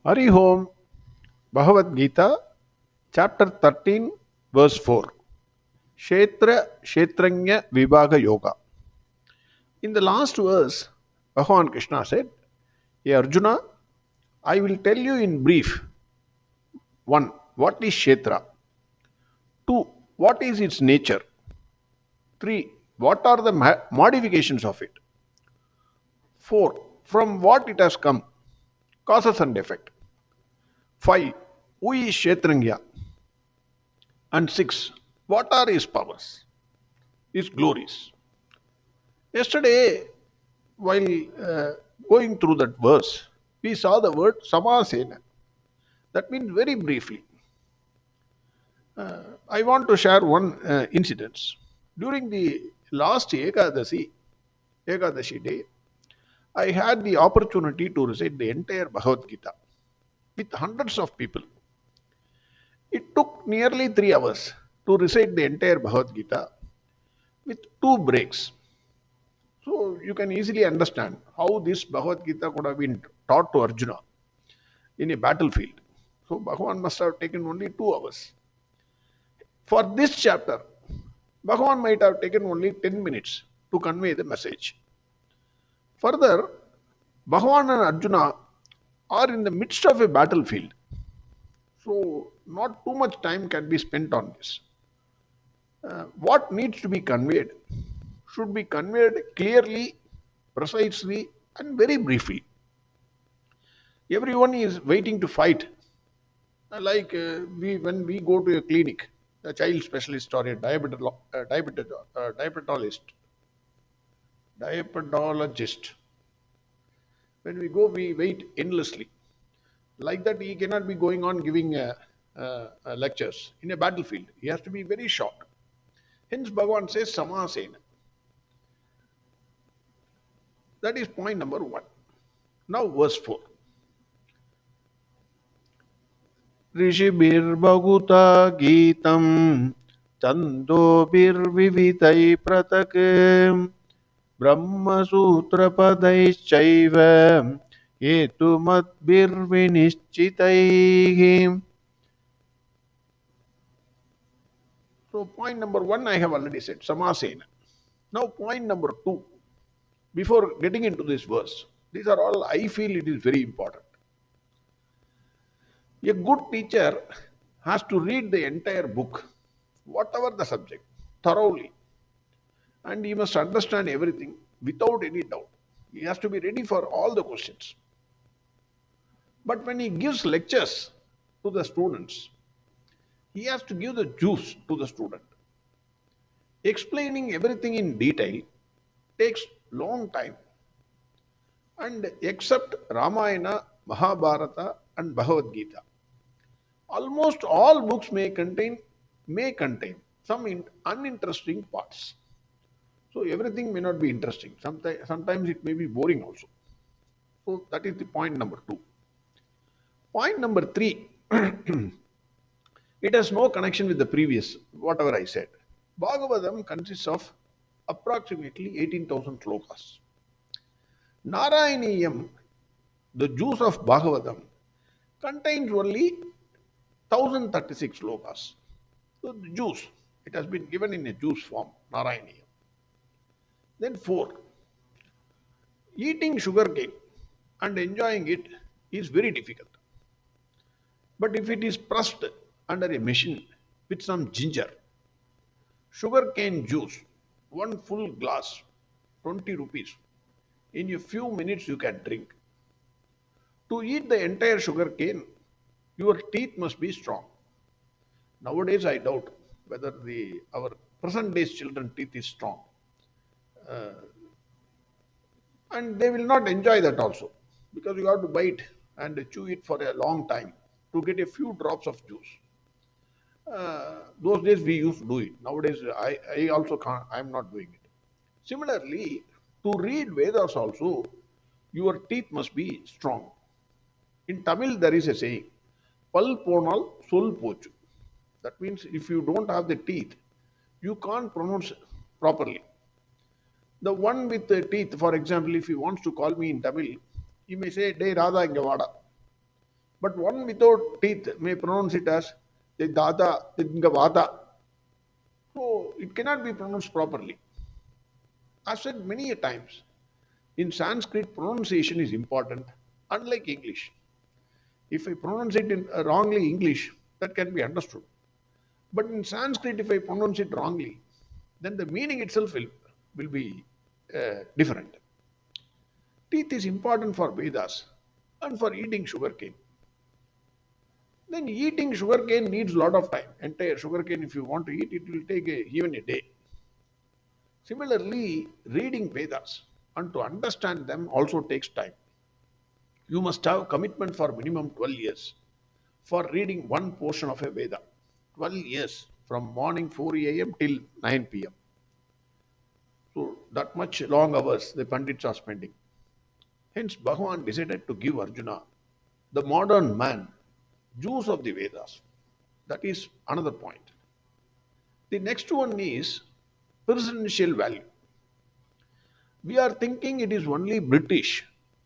Hari Om, Bhagavad Gita, chapter 13, verse 4. Kshetra Kshetranya Vibhaga Yoga. In the last verse, Bhagavan Krishna said, Hey Arjuna, I will tell you in brief 1. What is Kshetra? 2. What is its nature? 3. What are the modifications of it? 4. From what it has come? Causes and effect. 5. Who is Kshetranya? And 6. What are his powers? His glories? Yesterday, while going through that verse, we saw the word samasena. That means very briefly. I want to share one incident. During the last Ekadashi day, I had the opportunity to recite the entire Bhagavad Gita with hundreds of people. It took nearly 3 hours to recite the entire Bhagavad Gita with 2 breaks. So you can easily understand how this Bhagavad Gita could have been taught to Arjuna in a battlefield. So Bhagavan must have taken only 2 hours. For this chapter, Bhagavan might have taken only 10 minutes to convey the message. Further, Bhagavan and Arjuna are in the midst of a battlefield. So not too much time can be spent on this. What needs to be conveyed should be conveyed clearly, precisely, and very briefly. Everyone is waiting to fight. Like when we go to a clinic, a child specialist or a diabetologist. When we go, we wait endlessly. Like that, he cannot be going on giving lectures in a battlefield. He has to be very short. Hence, Bhagavan says samasena. That is point number 1. Now, verse 4. ऋषिभिर्बहुता गीतं छन्दोभिर्विविधैः पृथक् ब्रह्मसूत्रपदैश्चैव हेतुमद्भिर्विनिश्चितैः. So point number 1 I have already said, samasena. Now point number 2, before getting into this verse, these are all I feel it is very important. A good teacher has to read the entire book, whatever the subject, thoroughly. And he must understand everything without any doubt. He has to be ready for all the questions. But when he gives lectures to the students, he has to give the juice to the student. Explaining everything in detail takes long time. And except Ramayana, Mahabharata, and Bhagavad Gita, almost all books may contain some uninteresting parts. So everything may not be interesting. Sometimes it may be boring also. So that is the point number 2. Point number 3, it has no connection with the previous, whatever I said. Bhagavatam consists of approximately 18,000 slokas. Narayaniyam, the juice of Bhagavatam, contains only 1036 slokas. So the juice, it has been given in a juice form, Narayaniyam. Then 4, eating sugarcane and enjoying it is very difficult. But if it is pressed under a machine with some ginger, sugarcane juice, 1 full glass, 20 rupees, in a few minutes you can drink. To eat the entire sugarcane, your teeth must be strong. Nowadays I doubt whether our present day's children teeth is strong. And they will not enjoy that also, because you have to bite and chew it for a long time to get a few drops of juice. Those days we used to do it. Nowadays I also can't, I am not doing it. Similarly, to read Vedas also, your teeth must be strong. In Tamil there is a saying, Pal ponal sol pochu. That means if you don't have the teeth, you can't pronounce properly. The one with the teeth, for example, if he wants to call me in Tamil, he may say, "Dey Radha inga vada." But one without teeth may pronounce it as the dada, the gavada. So it cannot be pronounced properly. I've said many a times, in Sanskrit, pronunciation is important, unlike English. If I pronounce it in wrongly English, that can be understood. But in Sanskrit, if I pronounce it wrongly, then the meaning itself will be different. Teeth is important for Vedas and for eating sugarcane. Then eating sugarcane needs a lot of time. Entire sugarcane, if you want to eat, it will take even a day. Similarly, reading Vedas and to understand them also takes time. You must have commitment for minimum 12 years for reading one portion of a Veda. 12 years from morning 4 a.m. till 9 p.m. So that much long hours the Pandits are spending. Hence, Bhagwan decided to give Arjuna, the modern man, juice of the Vedas. That is another point. The next one is presidential value. We are thinking it is only British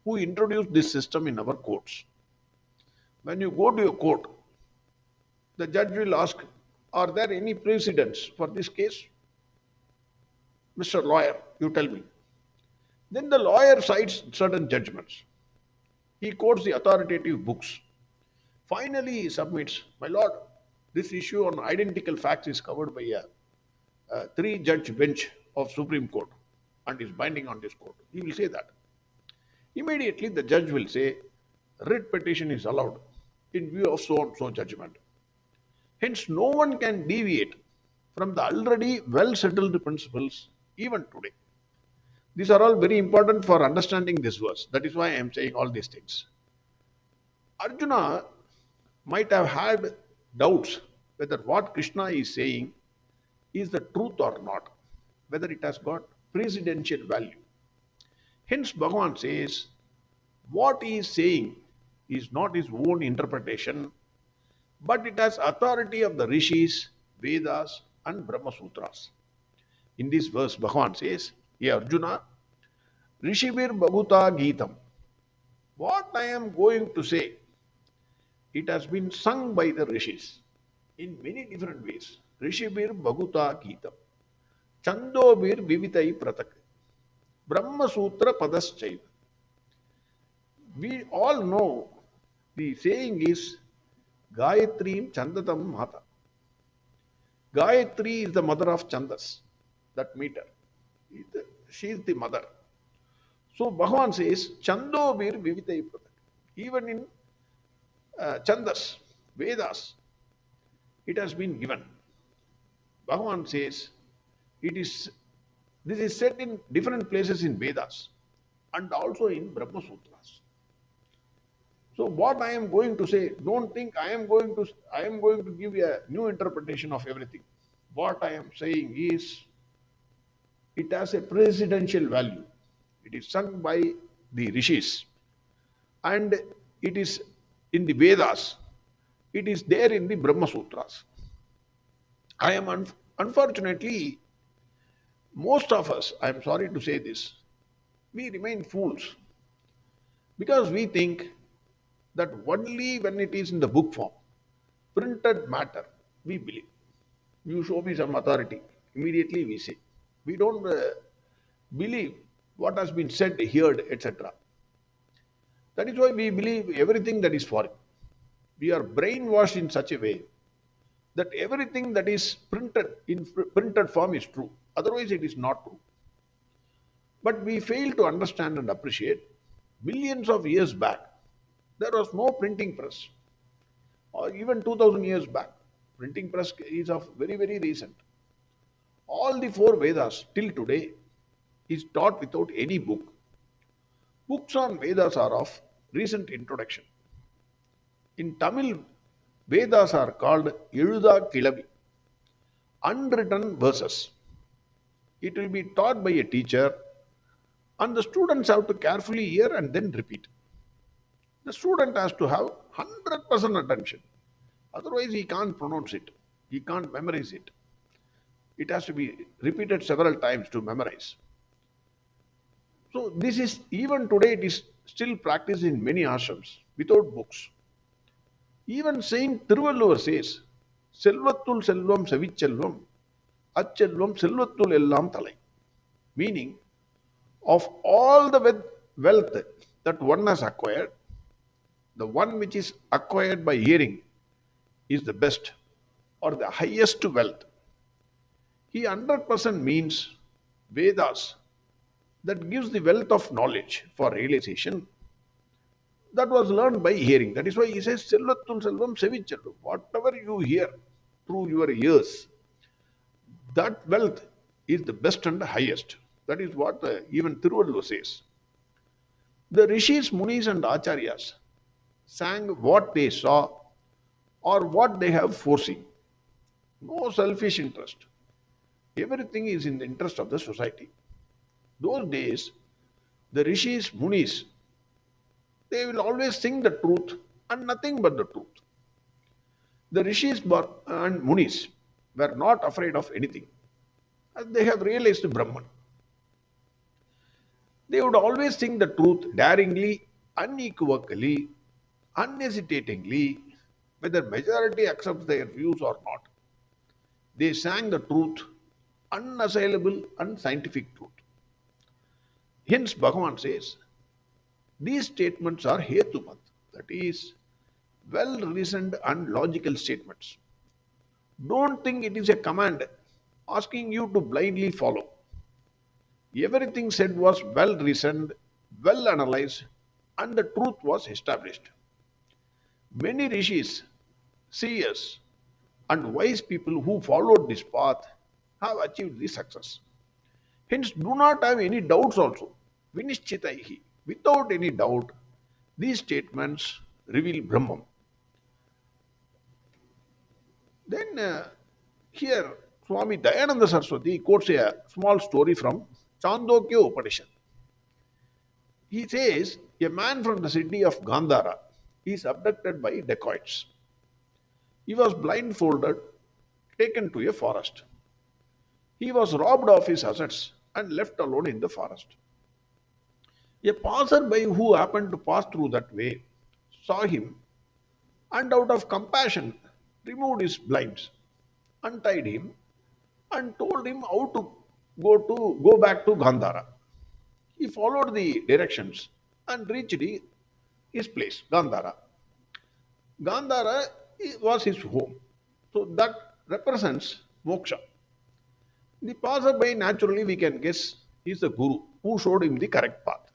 who introduced this system in our courts. When you go to a court, the judge will ask, are there any precedents for this case? Mr. Lawyer, you tell me. Then the lawyer cites certain judgments. He quotes the authoritative books. Finally, he submits, my lord, this issue on identical facts is covered by a three-judge bench of Supreme Court and is binding on this court. He will say that. Immediately, the judge will say, writ petition is allowed in view of so and so judgment. Hence, no one can deviate from the already well settled principles even today. These are all very important for understanding this verse. That is why I am saying all these things. Arjuna might have had doubts whether what Krishna is saying is the truth or not, whether it has got precedential value. Hence, Bhagavan says, what he is saying is not his own interpretation, but it has authority of the rishis, Vedas, and Brahma Sutras. In this verse, Bhagavan says, Hey Arjuna, Rishivir Bhaguta Gitam. What I am going to say, it has been sung by the rishis in many different ways. Rishibir Bhaguta Gitam. Chandobir Vivitai Pratak. Brahma Sutra Padaschaiva. We all know the saying is Gayatri Chandatam Mata. Gayatri is the mother of Chandas, that meter. She is the mother. So Bhagavan says, Chandobir Vivitai Pratak. Even in Chandas, Vedas, it has been given. Bhagavan says, this is said in different places in Vedas and also in Brahma Sutras. So what I am going to say, don't think I am going to give you a new interpretation of everything. What I am saying is, it has a precedential value. It is sung by the rishis, and it is in the Vedas. It is there in the Brahma Sutras. I am unfortunately, most of us, I am sorry to say this, we remain fools because we think that only when it is in the book form, printed matter, we believe. You show me some authority, immediately we say. We don't believe what has been said, heard, etc. That is why we believe everything that is foreign. We are brainwashed in such a way that everything that is printed in printed form is true. Otherwise, it is not true. But we fail to understand and appreciate millions of years back, there was no printing press, or even 2000 years back. Printing press is of very, very recent. All the four Vedas till today is taught without any book. Books on Vedas are of recent introduction. In Tamil, Vedas are called Eluda Kilavi, unwritten verses. It will be taught by a teacher, and the students have to carefully hear and then repeat. The student has to have 100% attention. Otherwise, he can't pronounce it. He can't memorize it. It has to be repeated several times to memorize. So this is, even today, it is still practiced in many ashrams without books. Even Saint Thiruvalluvar says, Selvathul Selvam Savichelvam, Achelvam Selvathul Ellam Thalai. Meaning, of all the wealth that one has acquired, the one which is acquired by hearing is the best or the highest wealth. He 100% means Vedas that gives the wealth of knowledge for realization that was learned by hearing. That is why he says, Selvathul Selvam Sevichellu. Whatever you hear through your ears, that wealth is the best and the highest. That is what even Thiruvalluvar says. The rishis, munis, and acharyas sang what they saw or what they have foreseen. No selfish interest. Everything is in the interest of the society. Those days, the rishis, munis, they will always sing the truth and nothing but the truth. The rishis and munis were not afraid of anything. And they have realized Brahman. They would always sing the truth daringly, unequivocally, unhesitatingly, whether majority accepts their views or not. They sang the truth, unassailable and scientific truth. Hence, Bhagwan says, these statements are hetumat, that is, well-reasoned and logical statements. Don't think it is a command asking you to blindly follow. Everything said was well-reasoned, well-analyzed, and the truth was established. Many rishis, seers, and wise people who followed this path have achieved this success. Hence, do not have any doubts also. Vinishchitaihi. Without any doubt, these statements reveal Brahman. Then here, Swami Dayananda Saraswati quotes a small story from Chandogya Upanishad. He says, a man from the city of Gandhara is abducted by dacoits. He was blindfolded, taken to a forest. He was robbed of his assets and left alone in the forest. A passerby who happened to pass through that way saw him and out of compassion removed his blinds, untied him and told him how to go back to Gandhara. He followed the directions and reached his place, Gandhara. Gandhara was his home. So that represents moksha. The passerby, naturally we can guess, is the guru who showed him the correct path.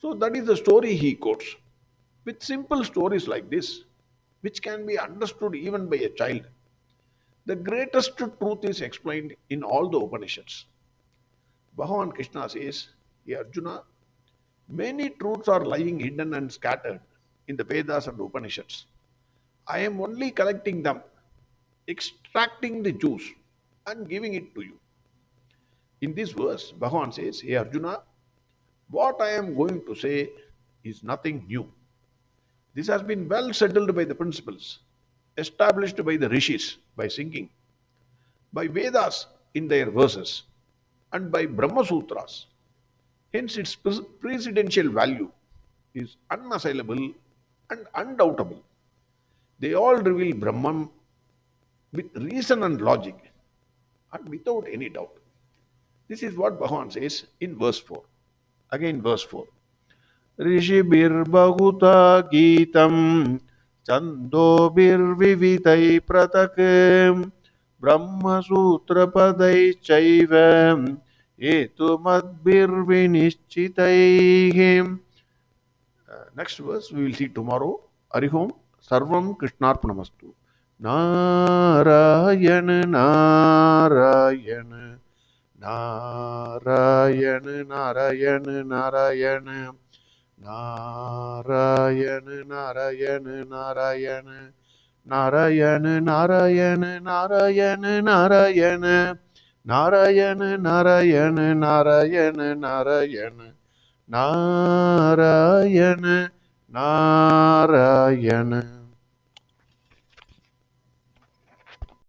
So that is the story he quotes. With simple stories like this, which can be understood even by a child, the greatest truth is explained in all the Upanishads. Bhagavan Krishna says, "Hey Arjuna, many truths are lying hidden and scattered in the Vedas and Upanishads. I am only collecting them, extracting the juice and giving it to you." In this verse, Bhagavan says, "Hey Arjuna, what I am going to say is nothing new. This has been well settled by the principles, established by the rishis by singing, by Vedas in their verses, and by Brahma Sutras. Hence its precedential value is unassailable and undoubtable. They all reveal Brahman with reason and logic and without any doubt." This is what Bhagavan says in verse 4. Again verse 4. Rishibir Bhaguta Gitam Chandobir Vivitai Pratak Brahma Sutra Padai Chaivam Etumadbir Vinishchitaihim. Next verse we will see tomorrow. Arihom Sarvam Krishnarpanamastu. Narayana Narayana Narayana Narayana Narayana Narayana Narayana Narayana Narayana Narayana Narayana Narayana Narayana Narayana Narayana Narayana Narayana Narayana